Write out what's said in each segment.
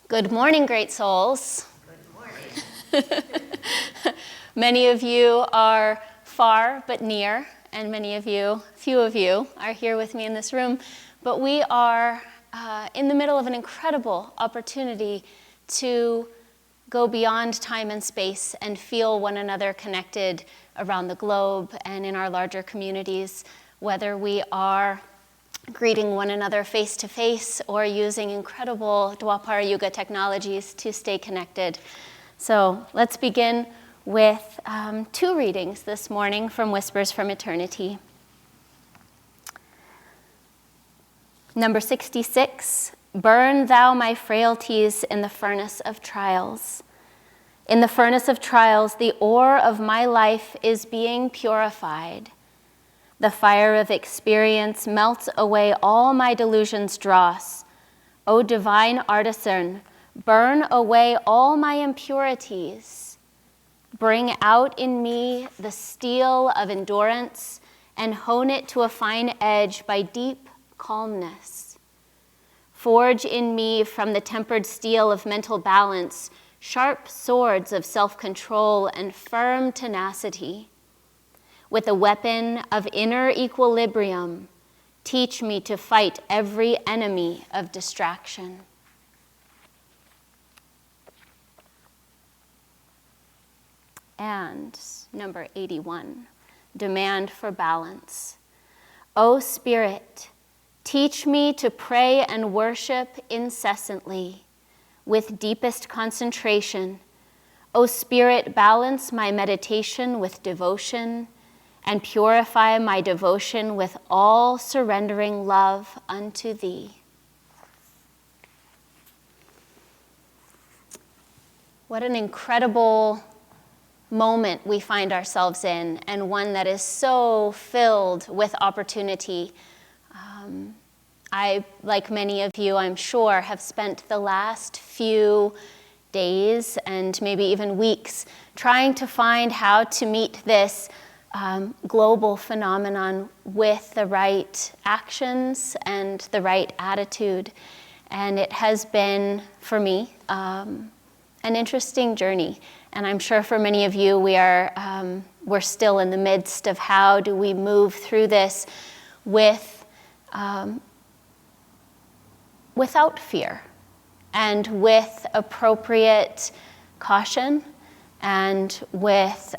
Good morning, great souls. Good morning. Many of you are far but near, and few of you are here with me in this room, but we are in the middle of an incredible opportunity to go beyond time and space and feel one another connected around the globe and in our larger communities, whether we are greeting one another face to face or using incredible Dwapara Yuga technologies to stay connected. So let's begin with two readings this morning from Whispers from Eternity. Number 66, burn thou my frailties in the furnace of trials. In the furnace of trials, the ore of my life is being purified. The fire of experience melts away all my delusions' dross. O divine artisan, burn away all my impurities. Bring out in me the steel of endurance and hone it to a fine edge by deep calmness. Forge in me from the tempered steel of mental balance sharp swords of self-control and firm tenacity. With a weapon of inner equilibrium, teach me to fight every enemy of distraction. And number 81, demand for balance. O Spirit, teach me to pray and worship incessantly with deepest concentration. O Spirit, balance my meditation with devotion and purify my devotion with all surrendering love unto thee. What an incredible moment we find ourselves in, and one that is so filled with opportunity. I, like many of you, I'm sure, have spent the last few days and maybe even weeks trying to find how to meet this global phenomenon with the right actions and the right attitude. And it has been, for me, an interesting journey. And I'm sure for many of you, we're still in the midst of how do we move through this without fear and with appropriate caution and with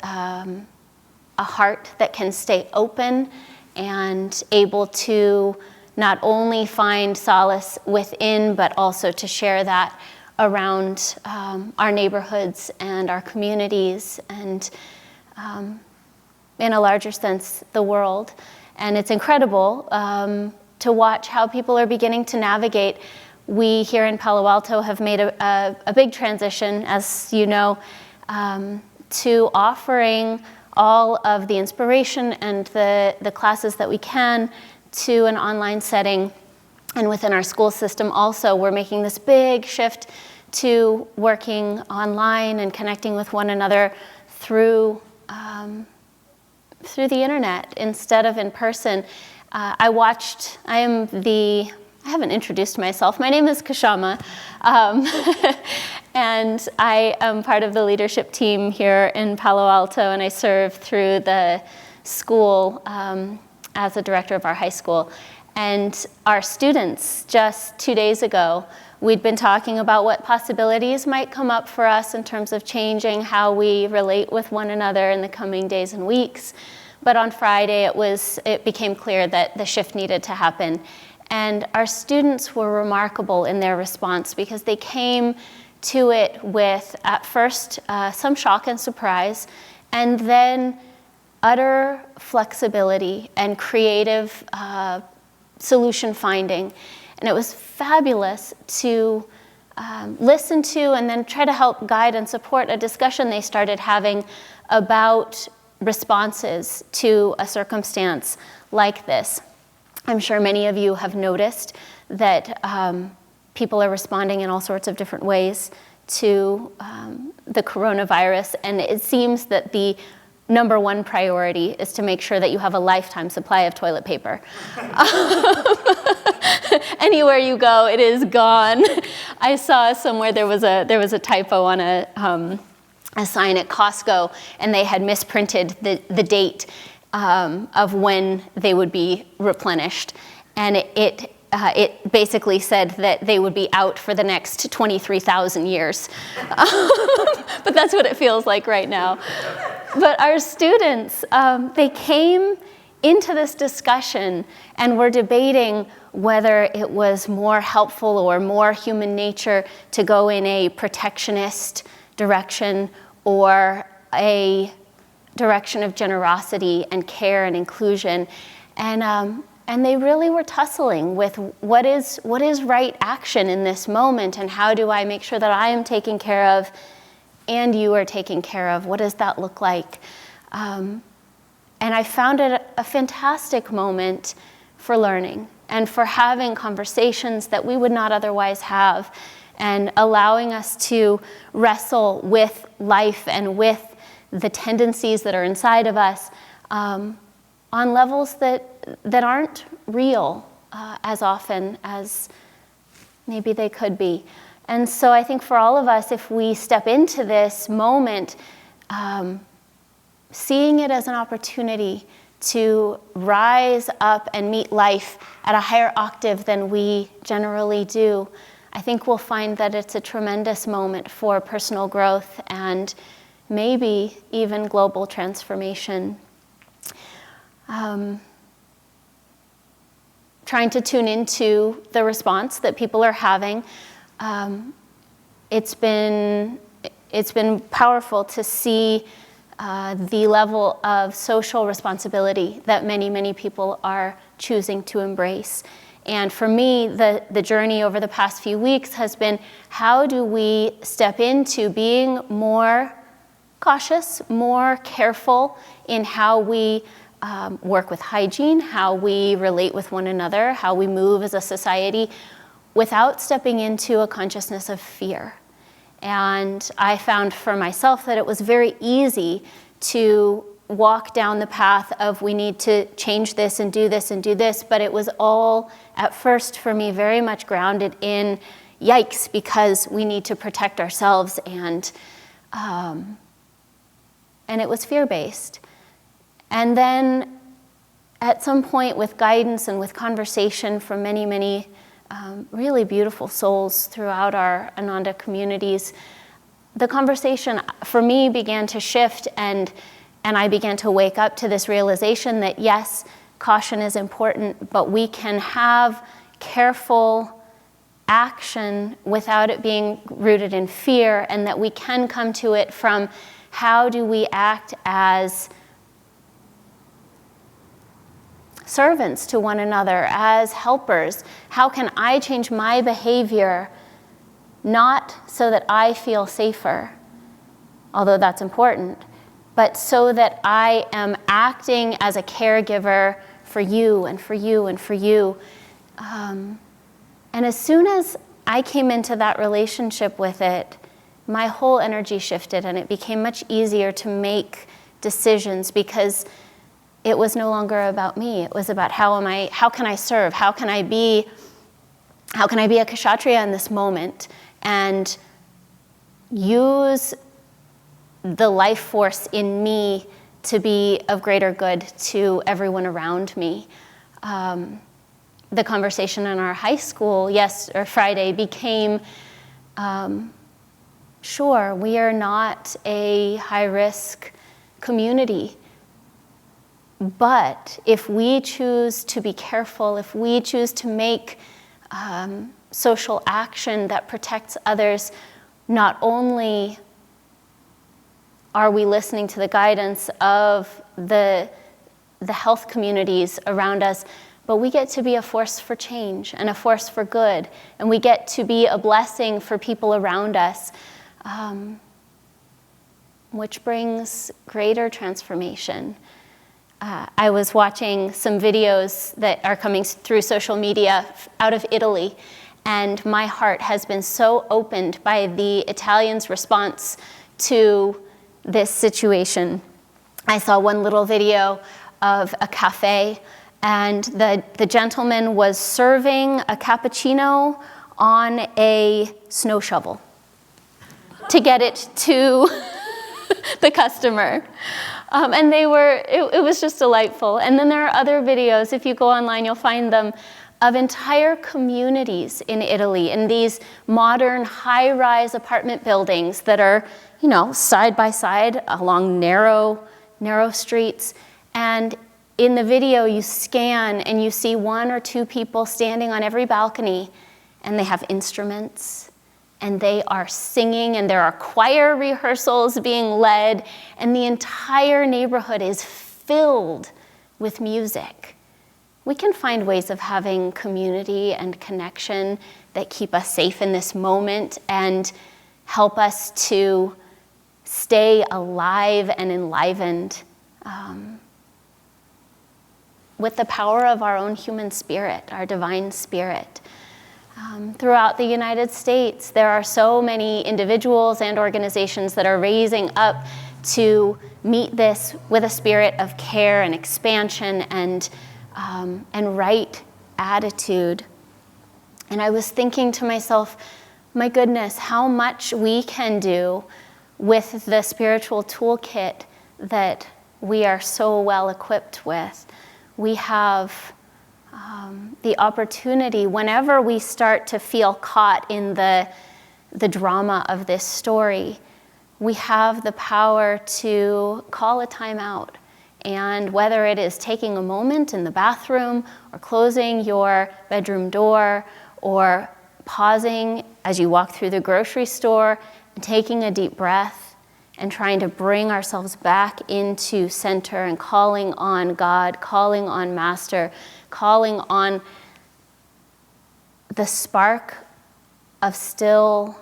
a heart that can stay open and able to not only find solace within, but also to share that around our neighborhoods and our communities and, in a larger sense, the world. And it's incredible to watch how people are beginning to navigate. We here in Palo Alto have made a big transition, as you know, to offering all of the inspiration and the classes that we can to an online setting. And within our school system also, we're making this big shift to working online and connecting with one another through the internet instead of in person. I haven't introduced myself. My name is Kashama, and I am part of the leadership team here in Palo Alto, and I serve through the school as a director of our high school. And our students, just 2 days ago, we'd been talking about what possibilities might come up for us in terms of changing how we relate with one another in the coming days and weeks. But on Friday, it became clear that the shift needed to happen. And our students were remarkable in their response because they came to it with, at first, some shock and surprise, and then utter flexibility and creative solution finding. And it was fabulous to listen to and then try to help guide and support a discussion they started having about responses to a circumstance like this. I'm sure many of you have noticed that people are responding in all sorts of different ways to the coronavirus, and it seems that the number one priority is to make sure that you have a lifetime supply of toilet paper. Anywhere you go, it is gone. I saw somewhere there was a typo on a sign at Costco, and they had misprinted the date of when they would be replenished, and it basically said that they would be out for the next 23,000 years. But that's what it feels like right now. But our students, they came into this discussion and were debating whether it was more helpful or more human nature to go in a protectionist direction or a direction of generosity and care and inclusion. And they really were tussling with what is right action in this moment, and how do I make sure that I am taken care of and you are taken care of? What does that look like? And I found it a fantastic moment for learning and for having conversations that we would not otherwise have, and allowing us to wrestle with life and with the tendencies that are inside of us on levels that aren't real as often as maybe they could be. And so I think for all of us, if we step into this moment, seeing it as an opportunity to rise up and meet life at a higher octave than we generally do, I think we'll find that it's a tremendous moment for personal growth and maybe even global transformation. Trying to tune into the response that people are having. It's been powerful to see the level of social responsibility that many people are choosing to embrace. And for me, the journey over the past few weeks has been, how do we step into being more cautious, more careful in how we work with hygiene, how we relate with one another, how we move as a society, without stepping into a consciousness of fear. And I found for myself that it was very easy to walk down the path of we need to change this and do this and do this, but it was all, at first for me, very much grounded in yikes, because we need to protect ourselves, and it was fear-based. And then at some point, with guidance and with conversation from many really beautiful souls throughout our Ananda communities, the conversation for me began to shift, and I began to wake up to this realization that yes, caution is important, but we can have careful action without it being rooted in fear, and that we can come to it from how do we act as servants to one another, as helpers. How can I change my behavior, not so that I feel safer, although that's important, but so that I am acting as a caregiver for you and for you and for you. And as soon as I came into that relationship with it, my whole energy shifted, and it became much easier to make decisions, because it was no longer about me. It was about how can I serve? How can I be a kshatriya in this moment and use the life force in me to be of greater good to everyone around me. The conversation in our high school Friday became, sure, we are not a high-risk community, but if we choose to be careful, if we choose to make social action that protects others, not only are we listening to the guidance of the health communities around us, but we get to be a force for change and a force for good, and we get to be a blessing for people around us, which brings greater transformation. I was watching some videos that are coming through social media out of Italy, and my heart has been so opened by the Italians' response to this situation. I saw one little video of a cafe, And the gentleman was serving a cappuccino on a snow shovel to get it to the customer. And it was just delightful. And then there are other videos, if you go online, you'll find them, of entire communities in Italy, in these modern high-rise apartment buildings that are, side by side along narrow streets. And in the video, you scan and you see one or two people standing on every balcony, and they have instruments, and they are singing, and there are choir rehearsals being led, and the entire neighborhood is filled with music. We can find ways of having community and connection that keep us safe in this moment and help us to stay alive and enlivened with the power of our own human spirit, our divine spirit. Throughout the United States, there are so many individuals and organizations that are raising up to meet this with a spirit of care and expansion and right attitude. And I was thinking to myself, my goodness, how much we can do with the spiritual toolkit that we are so well equipped with. We have the opportunity, whenever we start to feel caught in the drama of this story, we have the power to call a time out. And whether it is taking a moment in the bathroom or closing your bedroom door or pausing as you walk through the grocery store and taking a deep breath and trying to bring ourselves back into center and calling on God, calling on Master, calling on the spark of still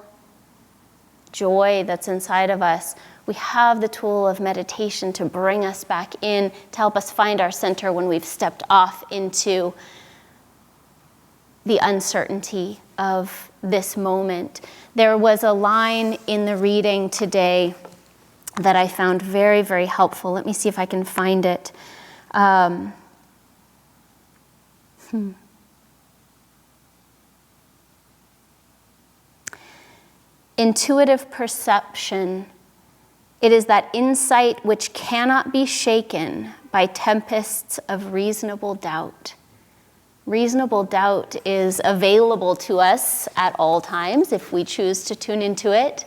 joy that's inside of us, we have the tool of meditation to bring us back in, to help us find our center when we've stepped off into the uncertainty of this moment. There was a line in the reading today that I found very, very helpful. Let me see if I can find it. Intuitive perception, it is that insight which cannot be shaken by tempests of reasonable doubt. Reasonable doubt is available to us at all times if we choose to tune into it.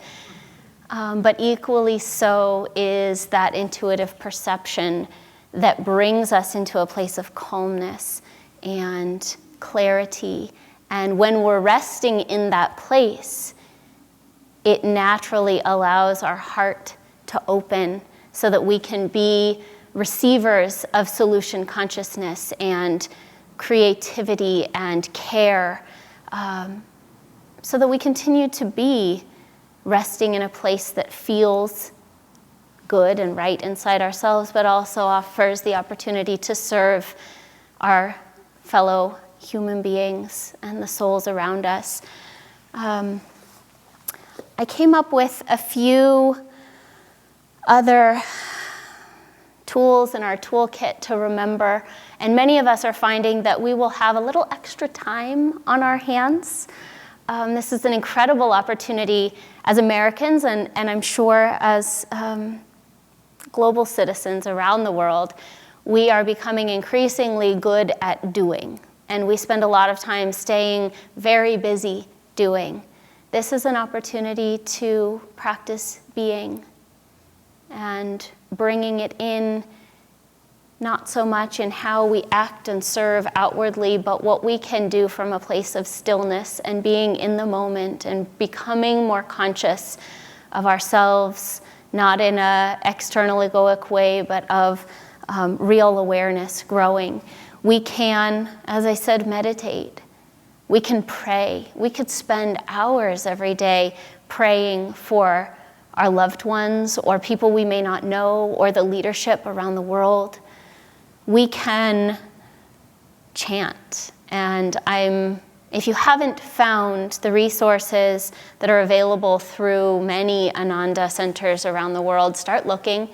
But equally so is that intuitive perception that brings us into a place of calmness and clarity. And when we're resting in that place, it naturally allows our heart to open so that we can be receivers of solution consciousness and creativity and care, so that we continue to be resting in a place that feels good and right inside ourselves, but also offers the opportunity to serve our fellow human beings and the souls around us. I came up with a few other tools in our toolkit to remember, and many of us are finding that we will have a little extra time on our hands. This is an incredible opportunity as Americans, and I'm sure as global citizens around the world. We are becoming increasingly good at doing, and we spend a lot of time staying very busy doing. This is an opportunity to practice being and bringing it in, not so much in how we act and serve outwardly, but what we can do from a place of stillness and being in the moment and becoming more conscious of ourselves, not in an external egoic way, but of real awareness growing. We can, as I said, meditate. We can pray. We could spend hours every day praying for our loved ones or people we may not know or the leadership around the world. We can chant. And if you haven't found the resources that are available through many Ananda centers around the world, start looking.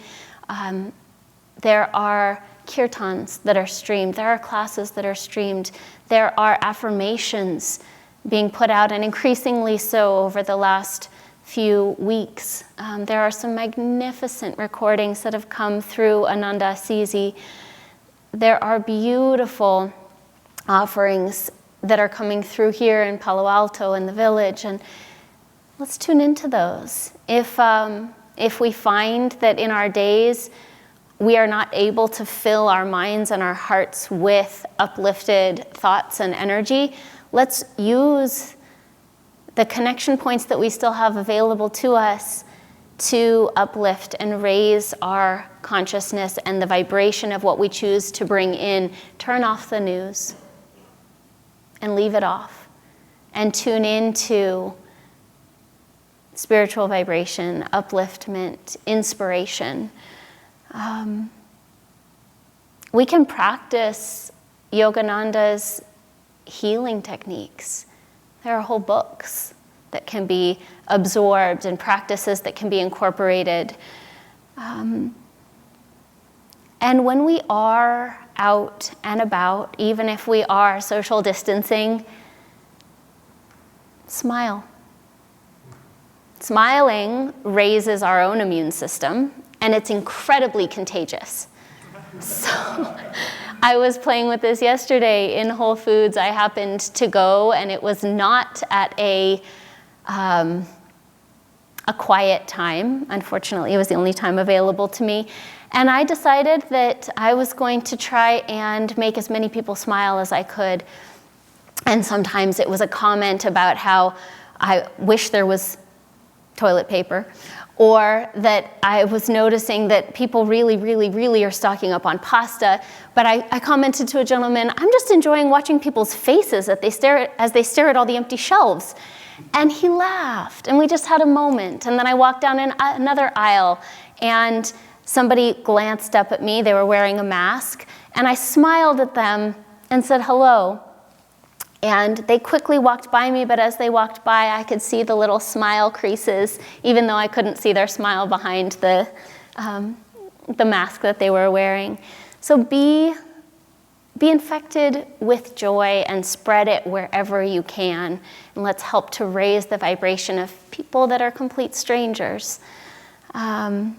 There are kirtans that are streamed. There are classes that are streamed. There are affirmations being put out, and increasingly so over the last few weeks. There are some magnificent recordings that have come through Ananda. There are beautiful offerings that are coming through here in Palo Alto in the village, and let's tune into those. If we find that in our days we are not able to fill our minds and our hearts with uplifted thoughts and energy, let's use the connection points that we still have available to us to uplift and raise our consciousness and the vibration of what we choose to bring in. Turn off the news and leave it off, and tune into spiritual vibration, upliftment, inspiration. We can practice Yogananda's healing techniques. There are whole books that can be absorbed and practices that can be incorporated. And when we are out and about, even if we are social distancing, smile. Smiling raises our own immune system, and it's incredibly contagious. So I was playing with this yesterday in Whole Foods. I happened to go, and it was not at a quiet time. Unfortunately, it was the only time available to me. And I decided that I was going to try and make as many people smile as I could. And sometimes it was a comment about how I wish there was toilet paper, or that I was noticing that people really, really, really are stocking up on pasta. But I commented to a gentleman, I'm just enjoying watching people's faces as they stare at all the empty shelves. And he laughed, and we just had a moment. And then I walked down in another aisle, and somebody glanced up at me. They were wearing a mask, and I smiled at them and said hello. And they quickly walked by me, but as they walked by, I could see the little smile creases, even though I couldn't see their smile behind the mask that they were wearing. So be infected with joy and spread it wherever you can. And let's help to raise the vibration of people that are complete strangers. Get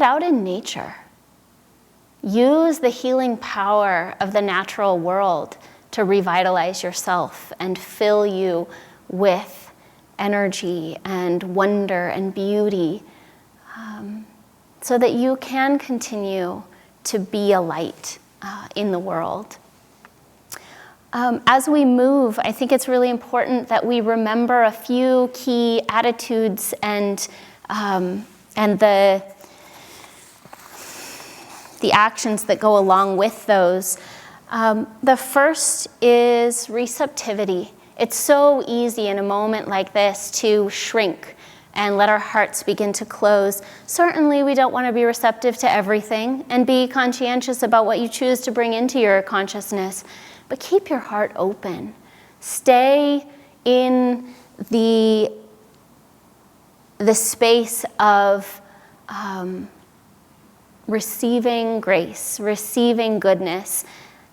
out in nature. Use the healing power of the natural world to revitalize yourself and fill you with energy and wonder and beauty, so that you can continue to be a light in the world. As we move, I think it's really important that we remember a few key attitudes and the actions that go along with those. The first is receptivity. It's so easy in a moment like this to shrink and let our hearts begin to close. Certainly, we don't want to be receptive to everything, and be conscientious about what you choose to bring into your consciousness, but keep your heart open. Stay in the space of receiving grace, receiving goodness,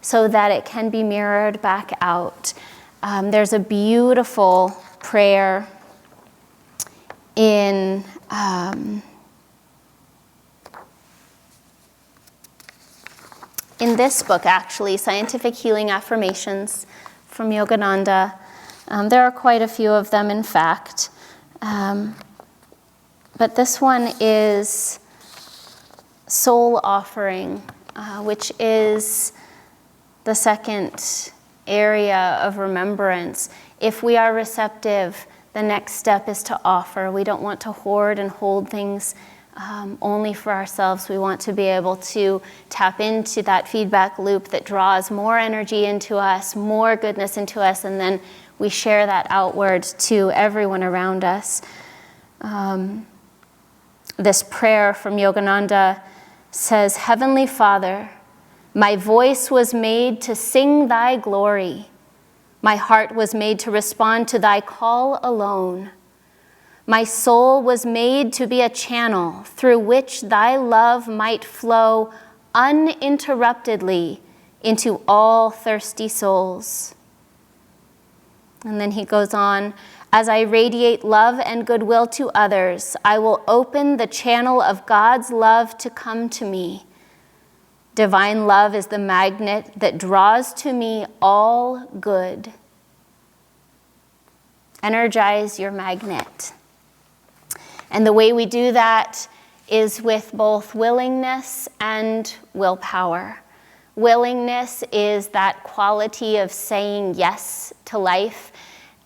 so that it can be mirrored back out. There's a beautiful prayer in this book, actually, Scientific Healing Affirmations from Yogananda. There are quite a few of them, in fact. But this one is soul offering, which is the second area of remembrance. If we are receptive, the next step is to offer. We don't want to hoard and hold things only for ourselves. We want to be able to tap into that feedback loop that draws more energy into us, more goodness into us, and then we share that outward to everyone around us. This prayer from Yogananda says, Heavenly Father, my voice was made to sing thy glory. My heart was made to respond to thy call alone. My soul was made to be a channel through which thy love might flow uninterruptedly into all thirsty souls. And then he goes on, as I radiate love and goodwill to others, I will open the channel of God's love to come to me. Divine love is the magnet that draws to me all good. Energize your magnet. And the way we do that is with both willingness and willpower. Willingness is that quality of saying yes to life,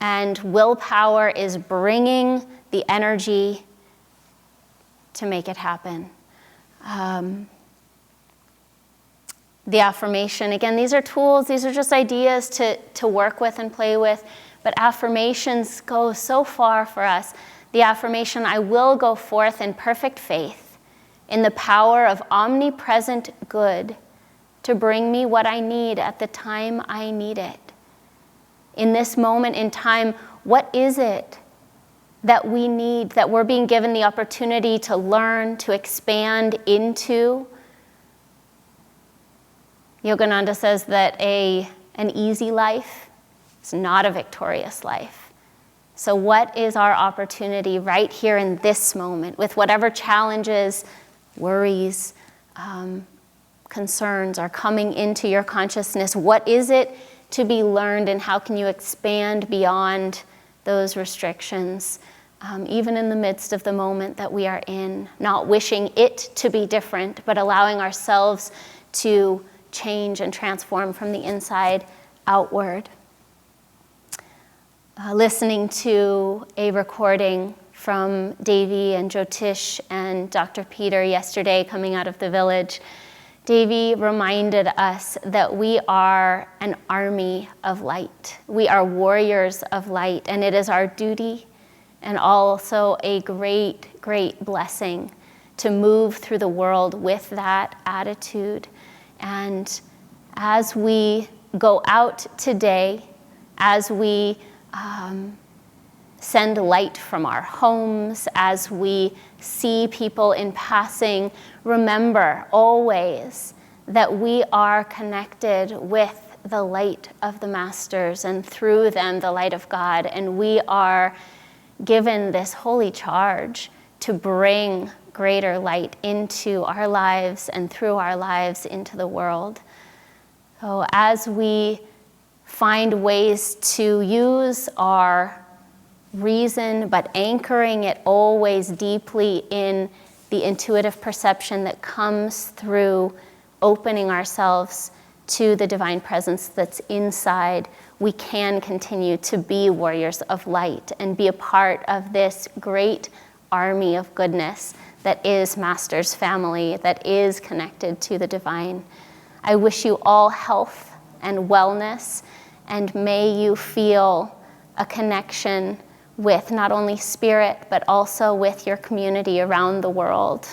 and willpower is bringing the energy to make it happen. The affirmation, again, these are tools, these are just ideas to work with and play with, but affirmations go so far for us. The affirmation, I will go forth in perfect faith, in the power of omnipresent good, to bring me what I need at the time I need it. In this moment in time, what is it that we need, that we're being given the opportunity to learn, to expand into? Yogananda says that an easy life is not a victorious life. So what is our opportunity right here in this moment, with whatever challenges, worries, concerns are coming into your consciousness? What is it to be learned, and how can you expand beyond those restrictions, even in the midst of the moment that we are in, not wishing it to be different, but allowing ourselves to change and transform from the inside outward. Listening to a recording from Devi and Jyotish and Dr. Peter yesterday coming out of the village, Devi reminded us that we are an army of light. We are warriors of light, and it is our duty and also a great, great blessing to move through the world with that attitude. And as we go out today, as we send light from our homes, as we see people in passing, remember always that we are connected with the light of the masters, and through them the light of God, and we are given this holy charge to bring greater light into our lives and through our lives into the world. So as we find ways to use our reason, but anchoring it always deeply in the intuitive perception that comes through opening ourselves to the divine presence that's inside, we can continue to be warriors of light and be a part of this great army of goodness that is Master's family, that is connected to the divine. I wish you all health and wellness, and may you feel a connection with not only spirit, but also with your community around the world.